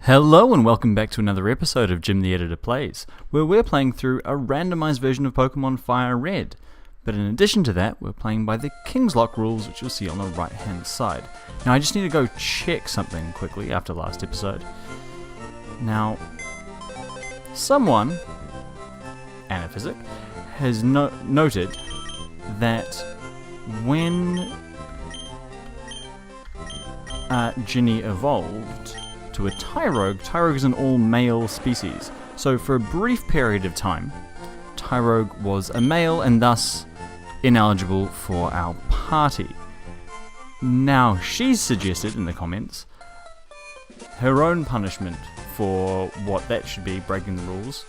Hello and welcome back to another episode of Jim the Editor Plays, where we're playing through a randomized version of Pokemon Fire Red. But in addition to that, we're playing by the Kingslocke rules, which you'll see on the right hand side. Now I just need to go check something quickly after last episode. Now, someone, Anaphysic, has noted that when Ginny evolved to a Tyrogue is an all-male species. So for a brief period of time, Tyrogue was a male and thus ineligible for our party. Now she's suggested in the comments her own punishment for what that should be, breaking the rules.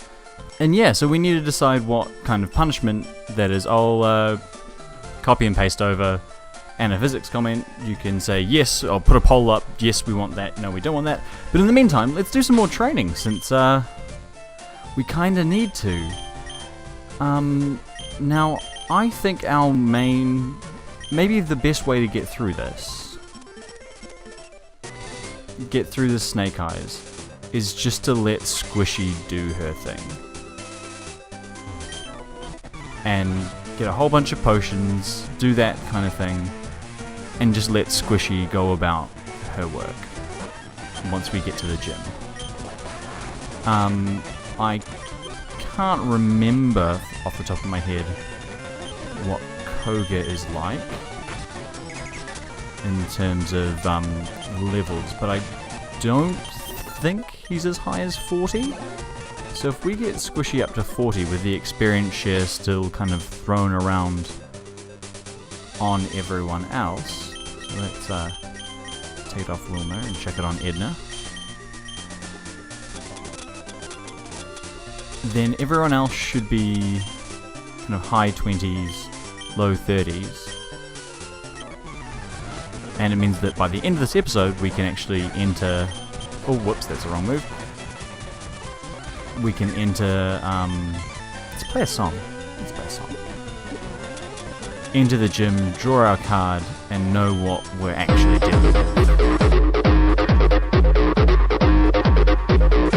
And yeah, so we need to decide what kind of punishment that is. I'll copy and paste over Anaphysics comment. You can say yes, I'll put a poll up, yes we want that, no we don't want that. But in the meantime, let's do some more training since we kinda need to. Now I think our maybe the best way to get through this, get through the Snake Eyes, is just to let Squishy do her thing. And get a whole bunch of potions, do that kind of thing, and just let Squishy go about her work once we get to the gym. I can't remember off the top of my head what Koga is like in terms of levels, but I don't think he's as high as 40. So if we get Squishy up to 40 with the experience share still kind of thrown around on everyone else, so let's take it off Wilma and check it on Edna. Then everyone else should be kind of high 20s, low 30s. And it means that by the end of this episode we can actually enter... Oh, whoops, that's the wrong move. We can enter... let's play a song. Enter the gym, draw our card, and know what we're actually dealing with.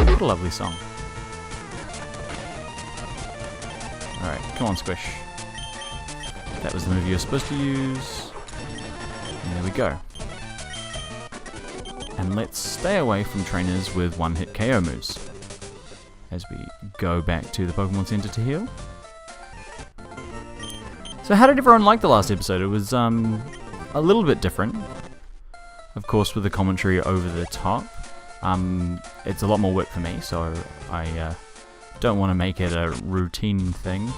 What a lovely song. Alright, come on Squish. That was the move you were supposed to use. And there we go. And let's stay away from trainers with one-hit KO moves as we go back to the Pokemon Center to heal. So how did everyone like the last episode? It was a little bit different. Of course, with the commentary over the top. It's a lot more work for me, so I don't want to make it a routine thing.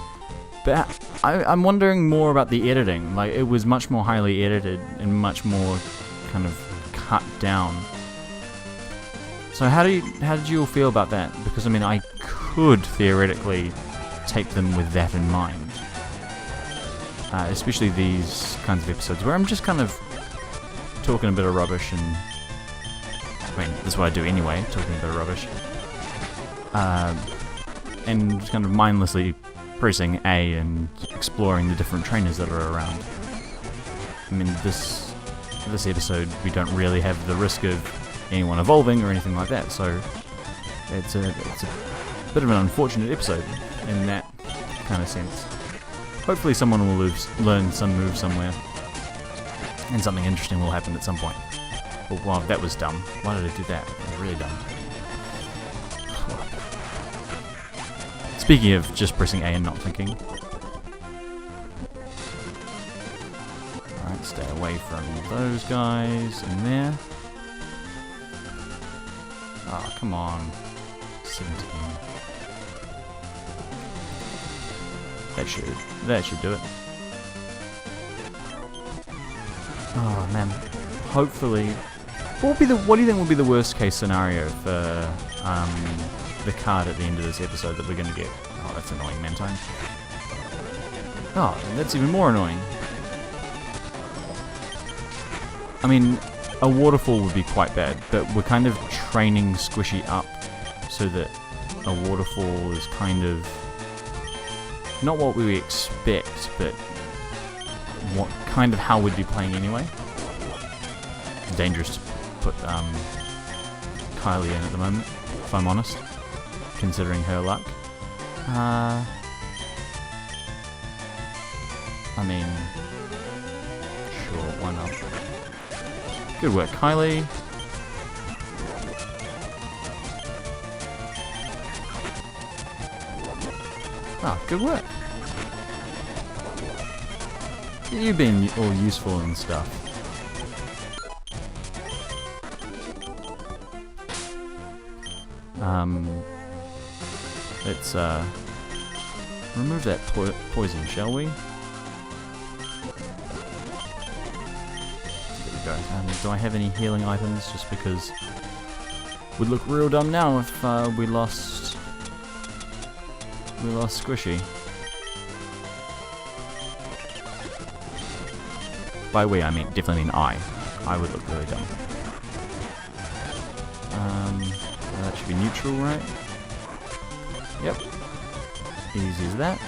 But I'm wondering more about the editing. Like, it was much more highly edited and much more kind of cut down. So how did you all feel about that? Because I mean, I could theoretically take them with that in mind. Especially these kinds of episodes where I'm just kind of talking a bit of rubbish, and I mean, that's what I do anyway, talking a bit of rubbish. And just kind of mindlessly pressing A and exploring the different trainers that are around. I mean, this episode we don't really have the risk of anyone evolving or anything like that, so it's a bit of an unfortunate episode in that kind of sense. Hopefully someone will learn some move somewhere, and something interesting will happen at some point. Oh, wow, that was dumb. Why did I do that? That was really dumb. Speaking of just pressing A and not thinking. Alright, stay away from those guys in there. Oh, come on. 17. That should do it. Oh man. Hopefully, what do you think will be the worst case scenario for the card at the end of this episode that we're going to get? Oh, that's annoying, Mantine. Oh, that's even more annoying. I mean, a waterfall would be quite bad, but we're kind of training Squishy up so that a waterfall is kind of not what we expect, but what kind of how we'd be playing anyway. Dangerous to put Kylie in at the moment, if I'm honest, considering her luck. I mean, sure, why not? Good work, Kylie. Ah, good work. You've been all useful and stuff. Let's remove that poison, shall we? There we go. Do I have any healing items? Just because would look real dumb now if we lost Squishy. By we, I mean definitely mean I. I would look really dumb. That should be neutral, right? Yep. Easy as that.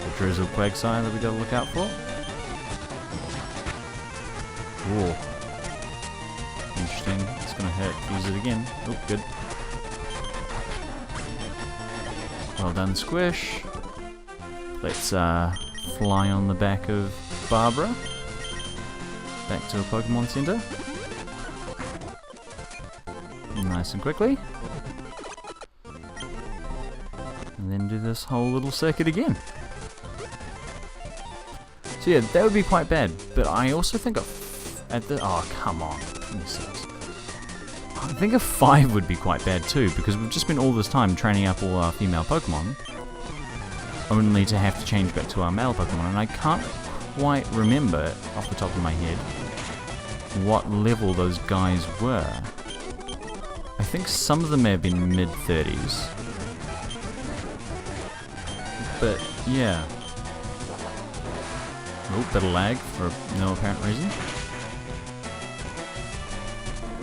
The Drizzle Quagsire that we gotta look out for. Whoa. Interesting. It's gonna hurt. Use it again. Oh, good. Well done, Squish. Let's fly on the back of Barbara. Back to the Pokemon Center. Nice and quickly. And then do this whole little circuit again. So yeah, that would be quite bad. But I also think at the... Oh, come on. 26. I think a 5 would be quite bad too, because we've just spent all this time training up all our female Pokemon, only to have to change back to our male Pokemon, and I can't quite remember off the top of my head what level those guys were. I think some of them may have been mid-30s. But, yeah. Oh, bit of lag for no apparent reason.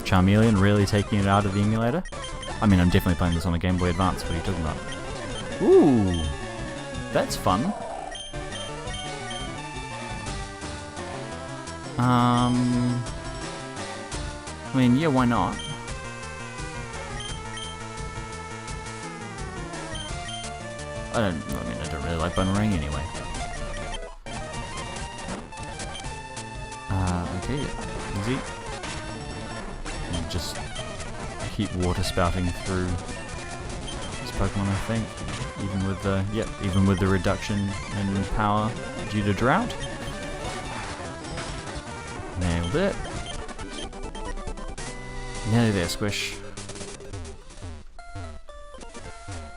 Charmeleon really taking it out of the emulator? I mean, I'm definitely playing this on a Game Boy Advance, what are you talking about? Ooh! That's fun. I mean, yeah, why not? I don't really like Bunnering anyway. Okay, easy. And just keep water spouting through this Pokemon, I think. Even with the reduction in power due to drought. Nailed it. Nearly there, Squish.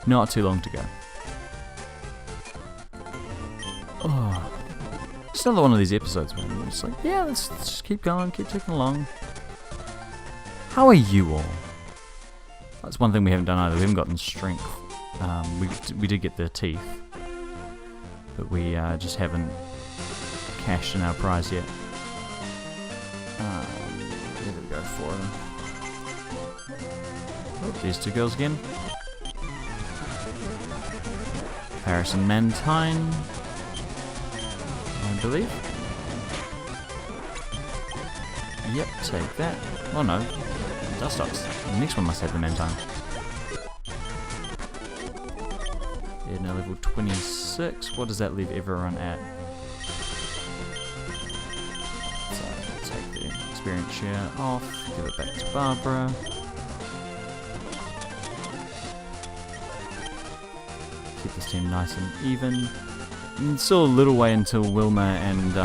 Not too long to go. Oh, it's another one of these episodes, man. It's like, yeah, let's just keep going, keep ticking along. How are you all? That's one thing we haven't done either. We haven't gotten strength. We did get the teeth, but we just haven't cashed in our prize yet. There we go, 4 of them. Oh, there's 2 girls again. Paris and Mantine, I believe. Yep, take that. Oh no, Dustox. The next one must have the Mantine. Yeah, now level 26. What does that leave everyone at? So, take the experience share off, give it back to Barbara. Keep this team nice and even. And still a little way until Wilma and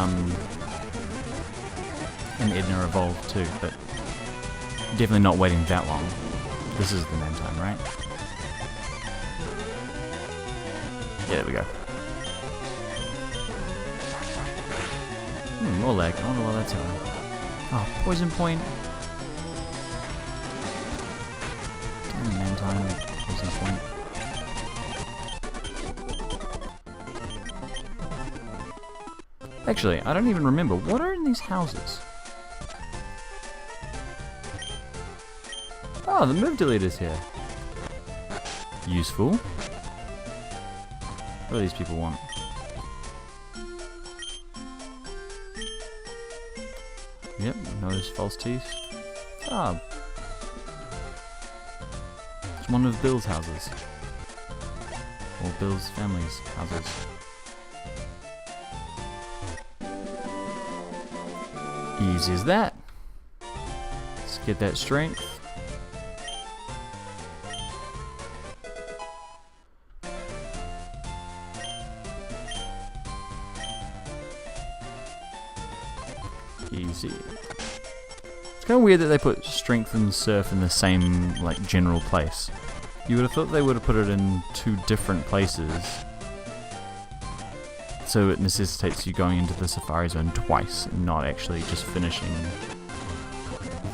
Edna evolve too, but definitely not waiting that long. This is the Mantine, right? Yeah, there we go. More lag. I wonder why that's happening. Oh, poison point. Damn Mantine, poison point. Actually, I don't even remember. What are in these houses? Oh, the move deleter's here. Useful. What do these people want? Yep, no, there's false teeth. Ah. one of Bill's houses. Or Bill's family's houses. Easy as that. Let's get that strength. Easy. It's kind of weird that they put strength and surf in the same, like, general place. You would have thought they would have put it in two different places. So it necessitates you going into the Safari Zone twice, and not actually just finishing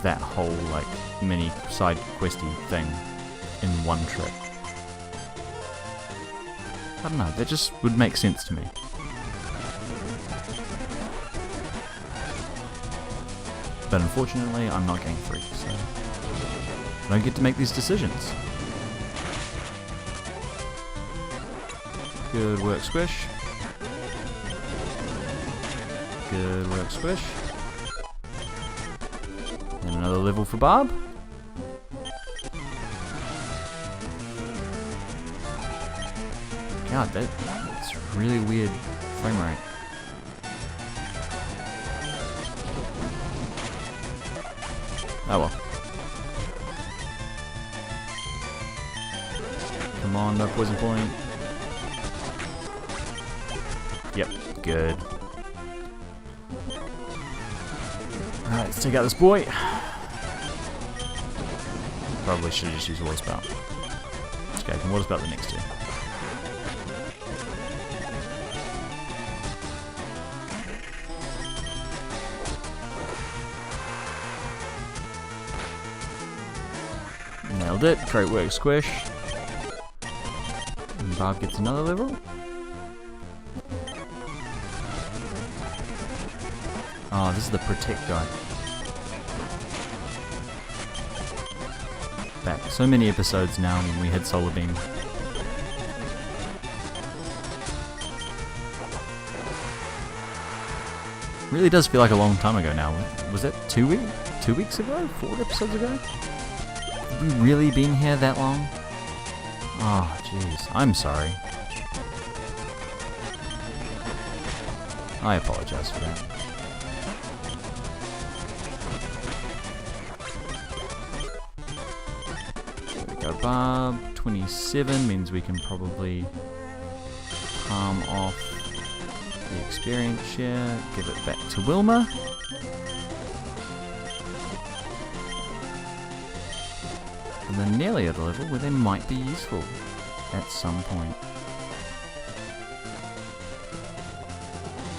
that whole, like, mini side questy thing in one trip. I don't know, that just would make sense to me. But unfortunately, I'm not Game Freak, so I don't get to make these decisions. Good work, Squish. Good work, Squish. And another level for Barb. God, that's really weird frame rate. Oh well. Come on, no poison point. Yep, good. Alright, let's take out this boy. Probably should have just used a water spout. Okay, I can water spout the next two. Nailed it. Great work, Squish. And Barb gets another level. Oh, this is the Protect guy. Back so many episodes now when we had Solar Beam. Really does feel like a long time ago now. Was that 2 weeks ago? 4 episodes ago? Have we really been here that long? Oh, jeez. I'm sorry. I apologize for that. There we go, Barb. 27 means we can probably palm off the experience share. Give it back to Wilma. And then nearly at a level where they might be useful at some point.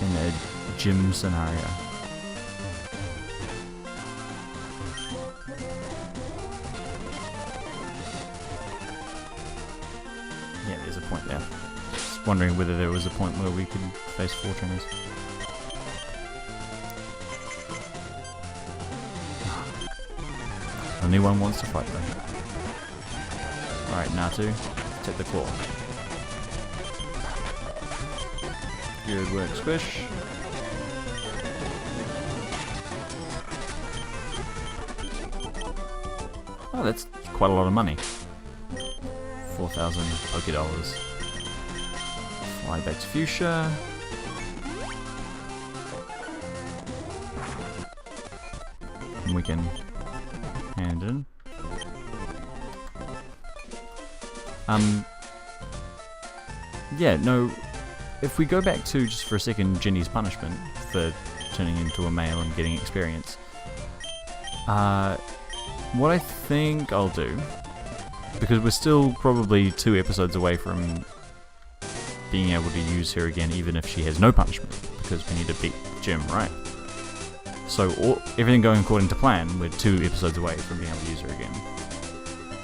In a gym scenario. Yeah, there's a point there. Just wondering whether there was a point where we could face 4 trainers. Only one wants to fight though. Alright, Natu, take the claw. Good work, Squish. Oh, that's quite a lot of money. 4,000 Poké Dollars. Fly back to Fuchsia. And we can hand in. Yeah, no, if we go back to, just for a second, Jenny's punishment for turning into a male and getting experience, what I think I'll do, because we're still probably 2 episodes away from being able to use her again even if she has no punishment, because we need to beat the gym, right? So everything going according to plan, we're 2 episodes away from being able to use her again.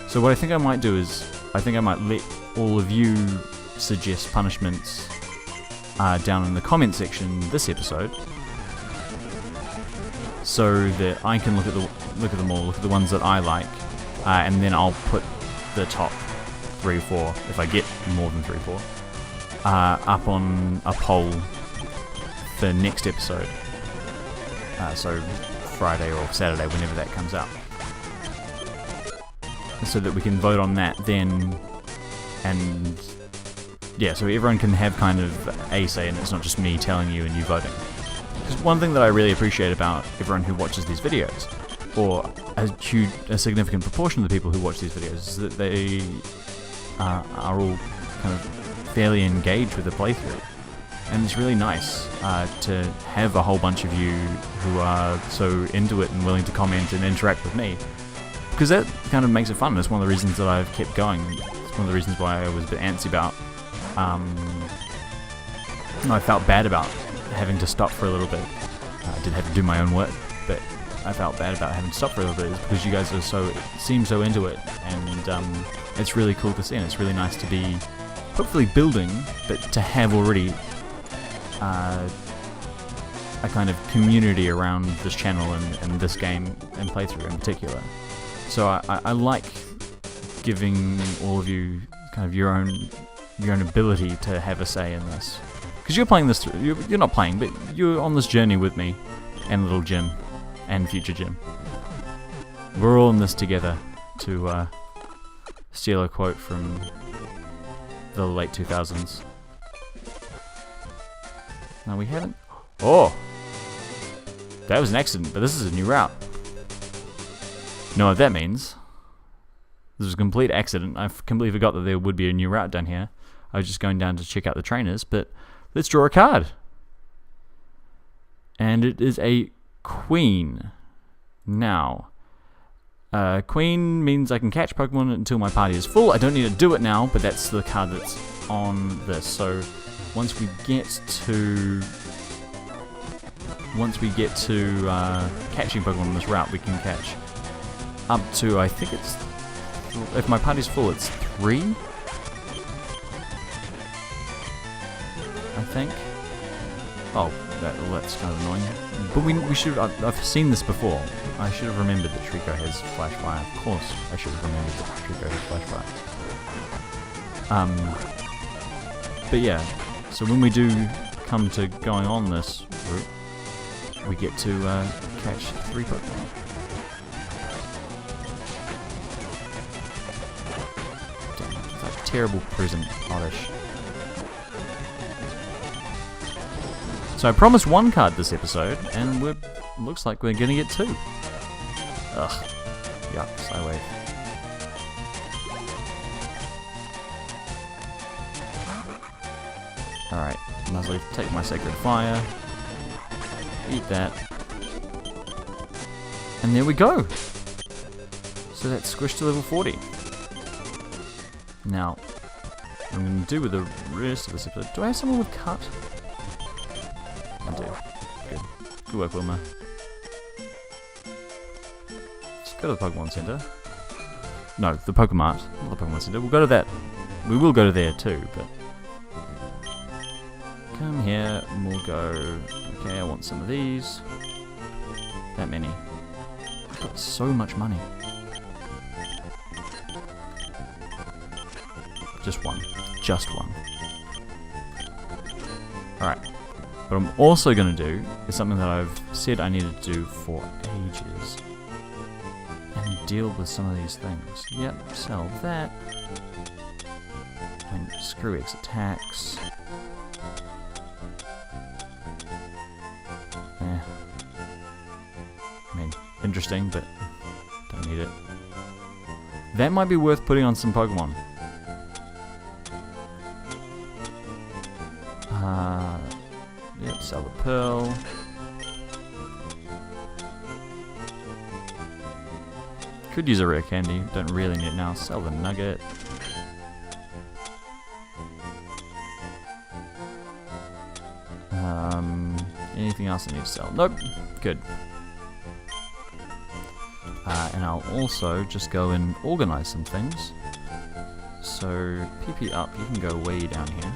So what I think I might do is, I think I might let all of you suggest punishments down in the comment section this episode, so that I can look at them all, look at the ones that I like, and then I'll put the top 3 or 4, if I get more than 3 or 4, up on a poll for next episode. So Friday or Saturday, whenever that comes out. so that we can vote on that then, and yeah, so everyone can have kind of a say, and it's not just me telling you and you voting. Because one thing that I really appreciate about everyone who watches these videos, or a significant proportion of the people who watch these videos, is that they are all kind of fairly engaged with the playthrough. And it's really nice to have a whole bunch of you who are so into it and willing to comment and interact with me. Because that kind of makes it fun. It's one of the reasons that I've kept going. It's one of the reasons why I was a bit antsy about... I felt bad about having to stop for a little bit. I did have to do my own work, but I felt bad about having to stop for a little bit, is because you guys seem so into it, and it's really cool to see, and it's really nice to be hopefully building, but to have already a kind of community around this channel and this game and playthrough in particular. So I like giving all of you kind of your own ability to have a say in this. Because you're playing this through, you're not playing, but you're on this journey with me, and little Jim, and future Jim. We're all in this together, to steal a quote from the late 2000s. No, we haven't. Oh! That was an accident, but this is a new route. You know what that means? This was a complete accident. I completely forgot that there would be a new route down here. I was just going down to check out the trainers, but let's draw a card. And it is a Queen. Now, Queen means I can catch Pokemon until my party is full. I don't need to do it now, but that's the card that's on this. So once we get to catching Pokemon on this route, we can catch up to, I think it's, if my party's full, it's 3. I think. Oh, that's kind of annoying. But we should. I've seen this before. I should have remembered that Trico has Flash Fire. Of course, I should have remembered that Trico has Flash Fire. But yeah. So when we do come to going on this route, we get to catch 3 Pokemon. Damn, it's like terrible present oddish. So I promised 1 card this episode, and looks like we're gonna get 2. Ugh. Yuck, Psywave. Alright, might as well take my Sacred Fire. Eat that. And there we go! So that's squished to level 40. Now, what I'm gonna do with the rest of this episode... Do I have someone with Cut? I do. Good. Good work, Wilma. Let's go to the Pokemon Center. No, the Pokemart, not the Pokemon Center. We'll go to that. We will go to there too, but... Come here, and we'll go... Okay, I want some of these. That many. I've got so much money. Just 1. Just 1. Alright. What I'm also going to do is something that I've said I needed to do for ages. And deal with some of these things. Yep, sell that. And screw X attacks. I mean, interesting, but don't need it. That might be worth putting on some Pokemon. Yep, sell the Pearl. Could use a rare candy, don't really need it now. Sell the Nugget. Anything else I need to sell? Nope. Good. And I'll also just go and organize some things. So, PP up, you can go way down here.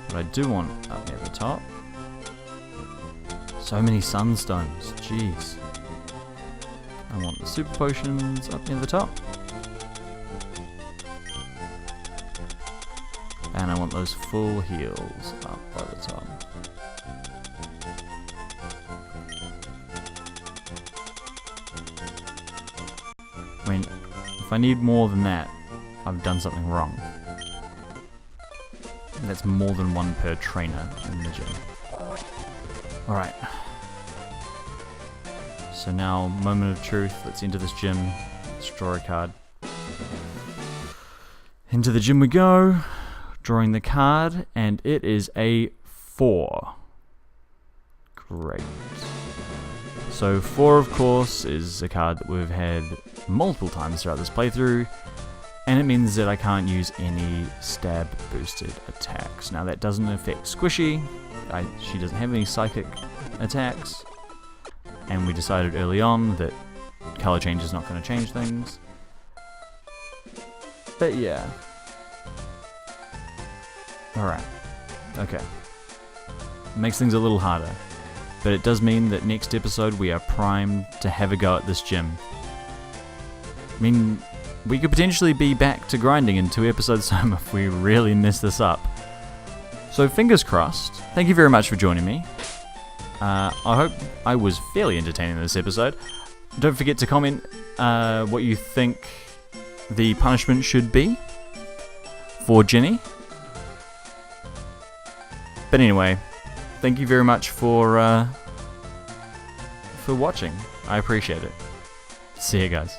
But I do want up near the top. So many Sunstones, jeez. I want the Super Potions up near the top. And I want those full heals up by the top. I mean, if I need more than that, I've done something wrong. That's more than one per trainer in the gym. Alright. So now, moment of truth. Let's enter this gym. Let's draw a card. Into the gym we go. Drawing the card, and it is a 4. Great. So 4, of course, is a card that we've had multiple times throughout this playthrough, and it means that I can't use any stab boosted attacks. Now that doesn't affect Squishy, she doesn't have any psychic attacks, and we decided early on that color change is not going to change things. But yeah. Alright, okay. Makes things a little harder, but it does mean that next episode we are primed to have a go at this gym. I mean, we could potentially be back to grinding in 2 episodes time if we really mess this up. So fingers crossed. Thank you very much for joining me. I hope I was fairly entertaining in this episode. Don't forget to comment what you think the punishment should be for Ginny. But anyway, thank you very much for watching. I appreciate it. See you guys.